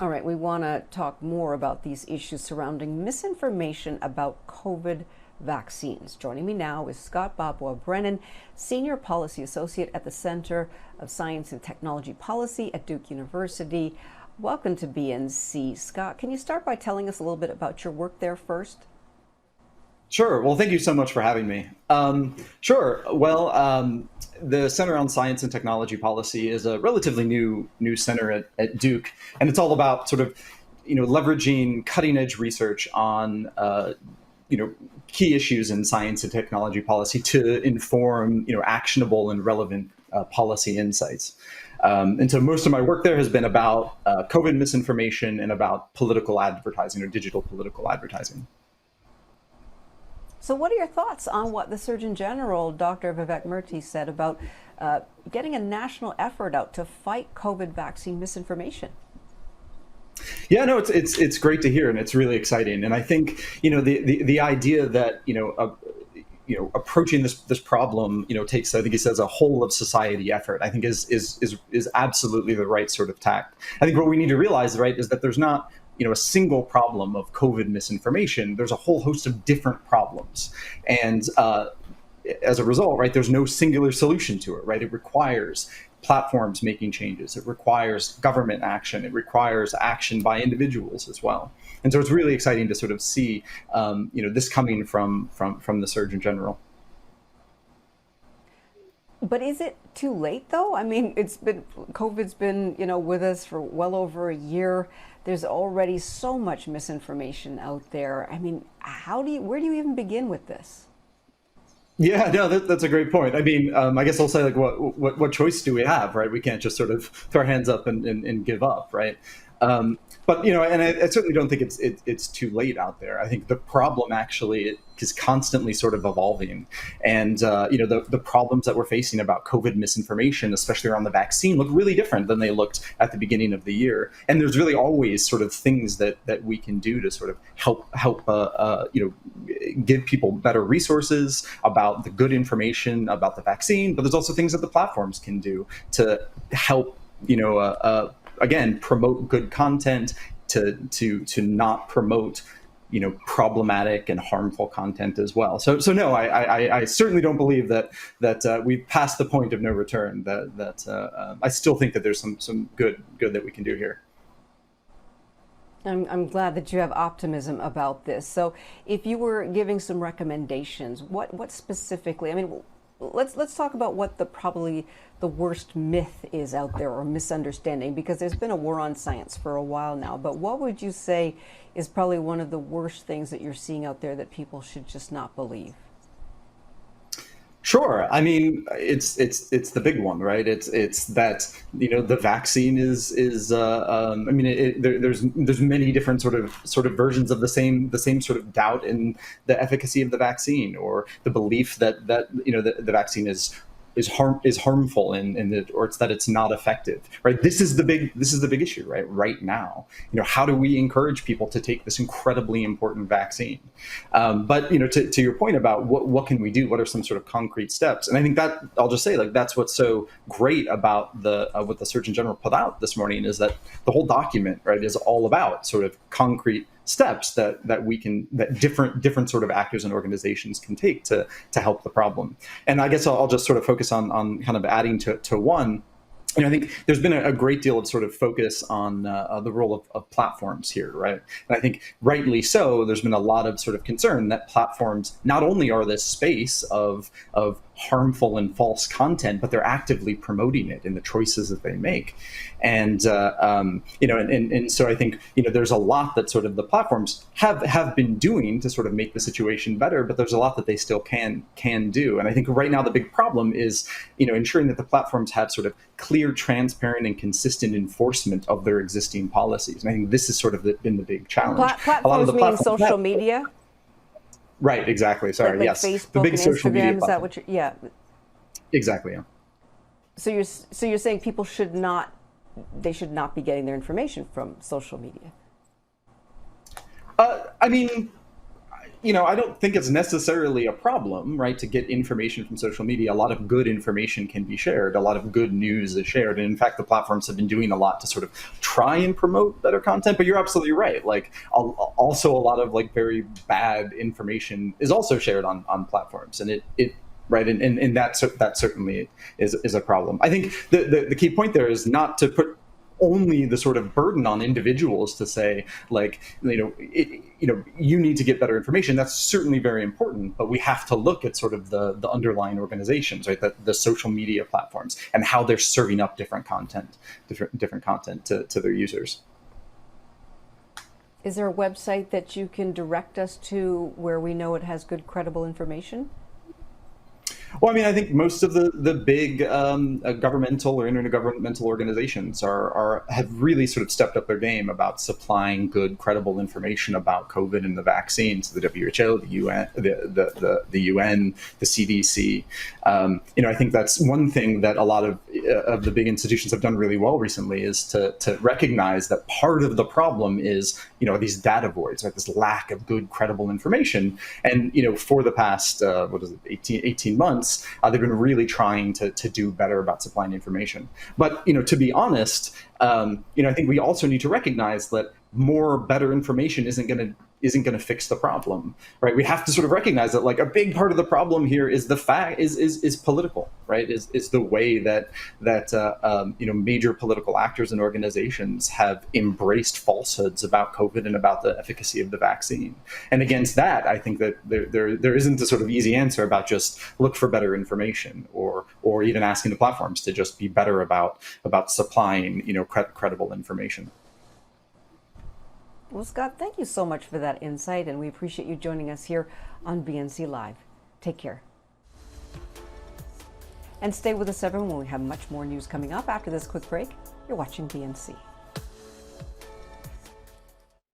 All right, we want to talk more about these issues surrounding misinformation about COVID vaccines. Joining me now is Scott Bawah Brennan, Senior Policy Associate at the Center of Science and Technology Policy at Duke University. Welcome to BNC. Scott, can you start by telling us a little bit about your work there first? Sure. Well, thank you so much for having me. Sure. Well, the Center on Science and Technology Policy is a relatively new center at Duke, and it's all about sort of leveraging cutting edge research on key issues in science and technology policy to inform actionable and relevant policy insights. And so most of my work there has been about COVID misinformation and about political advertising or digital political advertising. So what are your thoughts on what the Surgeon General, Dr. Vivek Murthy, said about getting a national effort out to fight COVID vaccine misinformation? Yeah, no, it's great to hear, and it's really exciting. And I think the idea that approaching this problem takes, I think he says, a whole of society effort. I think is absolutely the right sort of tact. I think what we need to realize, right, is that there's not a single problem of COVID misinformation. There's a whole host of different problems, and as a result, right, there's no singular solution to it. Right, it requires platforms making changes. It requires government action. It requires action by individuals as well. And so it's really exciting to sort of see this coming from the Surgeon General. But is it too late, though? I mean, COVID's been, with us for well over a year. There's already so much misinformation out there. I mean, where do you even begin with this? Yeah, no, that's a great point. I mean, I guess I'll say, like, what choice do we have, right? We can't just sort of throw our hands up and give up, right? But and I certainly don't think it's too late out there. I think the problem actually is constantly sort of evolving, and the problems that we're facing about COVID misinformation, especially around the vaccine, look really different than they looked at the beginning of the year. And there's really always sort of things that we can do to sort of help give people better resources about the good information about the vaccine. But there's also things that the platforms can do to help again, promote good content, to not promote problematic and harmful content as well. So no, I certainly don't believe that we've passed the point of no return. That I still think that there's some good that we can do here. I'm glad that you have optimism about this. So if you were giving some recommendations, what specifically? I mean, let's talk about what probably the worst myth is out there, or misunderstanding, because there's been a war on science for a while now. But what would you say is probably one of the worst things that you're seeing out there that people should just not believe? Sure. I mean, it's the big one, right? It's that the vaccine is I mean, there's many different sort of versions of the same sort of doubt in the efficacy of the vaccine, or the belief that the vaccine is harmful, or it's that it's not effective, right? This is the big issue, right now. How do we encourage people to take this incredibly important vaccine? But to your point about what can we do, what are some sort of concrete steps? And I think that I'll just say, like, that's what's so great about what the Surgeon General put out this morning, is that the whole document, right, is all about sort of concrete steps that different sort of actors and organizations can take to help the problem. And I guess I'll just sort of focus on kind of adding to one. I think there's been a great deal of sort of focus on the role of platforms here, right? And I think rightly so, there's been a lot of sort of concern that platforms not only are this space of harmful and false content, but they're actively promoting it in the choices that they make. And so I think there's a lot that sort of the platforms have been doing to sort of make the situation better, but there's a lot that they still can do. And I think right now the big problem is ensuring that the platforms have sort of clear, transparent, and consistent enforcement of their existing policies. And I think this has sort of been the big challenge. Platforms mean social media? Right, exactly. Sorry, like yes. Facebook the big and social Instagram, media is that platform. what you're, yeah. Exactly, yeah. So you're saying people should not be getting their information from social media? I mean, I don't think it's necessarily a problem, right, to get information from social media. A lot of good information can be shared. A lot of good news is shared. And in fact, the platforms have been doing a lot to sort of try and promote better content. But you're absolutely right. Like, also a lot of like very bad information is also shared on platforms. And it right. And that certainly is a problem. I think the key point there is not to put only the sort of burden on individuals to say, like, you need to get better information. That's certainly very important, but we have to look at sort of the underlying organizations, right? The social media platforms and how they're serving up different content to their users. Is there a website that you can direct us to where we know it has good, credible information? Well, I mean, I think most of the big governmental or intergovernmental organizations have really sort of stepped up their game about supplying good, credible information about COVID and the vaccines. The WHO, the UN, the UN, the CDC. I think that's one thing that a lot of the big institutions have done really well recently, is to recognize that part of the problem is these data voids, right? This lack of good, credible information. And for the past 18 months. They've been really trying to do better about supplying information. But to be honest, I think we also need to recognize that better information isn't going to fix the problem, right? We have to sort of recognize that, like, a big part of the problem here is the fact is political, right? Is the way that major political actors and organizations have embraced falsehoods about COVID and about the efficacy of the vaccine. And against that, I think that there isn't a sort of easy answer about just look for better information, or even asking the platforms to just be better about supplying credible information. Well, Scott, thank you so much for that insight, and we appreciate you joining us here on BNC Live. Take care. And stay with us, everyone, when we have much more news coming up after this quick break. You're watching BNC.